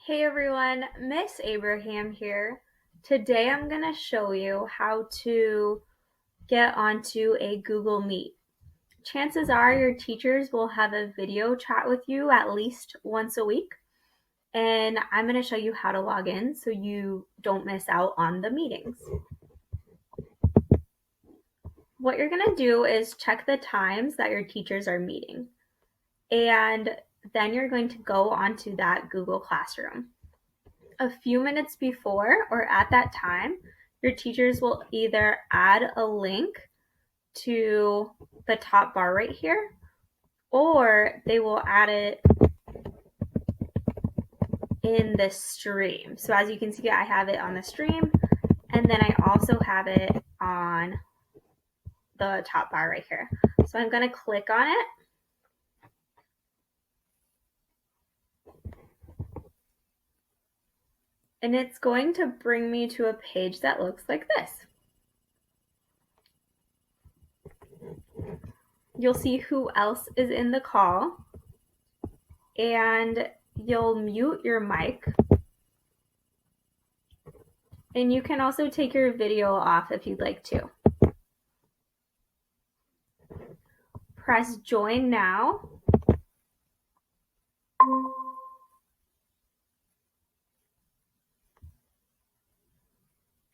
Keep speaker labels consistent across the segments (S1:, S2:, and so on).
S1: Hey everyone, Miss Abraham here. Today I'm going to show you how to get onto a Google Meet. Chances are your teachers will have a video chat with you at least once a week, and I'm going to show you how to log in so you don't miss out on the meetings. What you're going to do is check the times that your teachers are meeting, and then you're going to go onto that Google Classroom. A few minutes before or at that time, your teachers will either add a link to the top bar right here, or they will add it in the stream. So as you can see, I have it on the stream, and then I also have it on the top bar right here. So I'm going to click on it. And it's going to bring me to a page that looks like this. You'll see who else is in the call, and you'll mute your mic. And you can also take your video off if you'd like to. Press join now.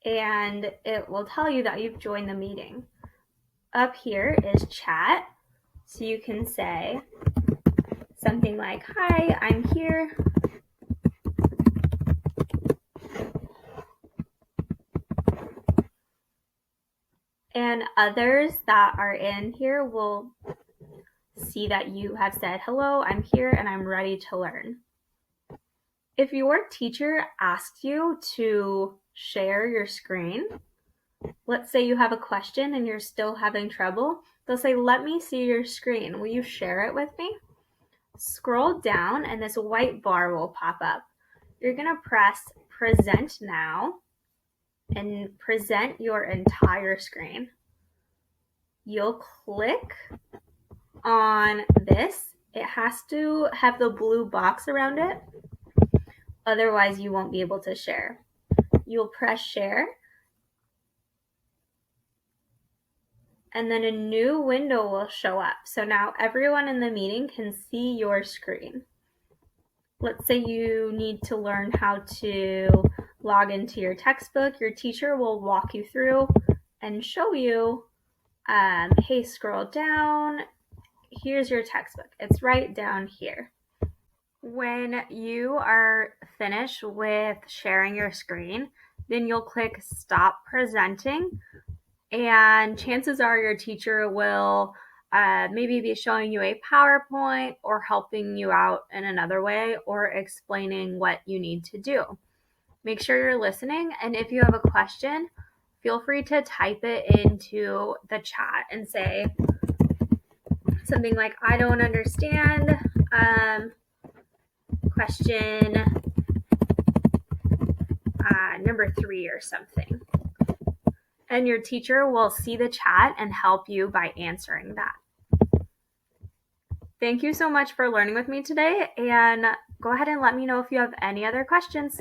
S1: And it will tell you that you've joined the meeting. Up here is chat. So you can say something like, "Hi, I'm here. And others that are in here will see that you have said, "Hello, I'm here and I'm ready to learn." If your teacher asks you to share your screen, let's say you have a question and you're still having trouble, they'll say, "Let me see your screen. Will you share it with me?" Scroll down and this white bar will pop up. You're going to press present now and present your entire screen. You'll click on this. It has to have the blue box around it. Otherwise, you won't be able to share. You'll press share. And then a new window will show up. So now everyone in the meeting can see your screen. Let's say you need to learn how to log into your textbook. Your teacher will walk you through and show you, hey, scroll down. Here's your textbook. It's right down here. When you are finished with sharing your screen, then you'll click stop presenting. And chances are your teacher will maybe be showing you a PowerPoint or helping you out in another way or explaining what you need to do. Make sure you're listening, and if you have a question, feel free to type it into the chat and say something like, "I don't understand, question number 3 or something." And your teacher will see the chat and help you by answering that. Thank you so much for learning with me today, and go ahead and let me know if you have any other questions.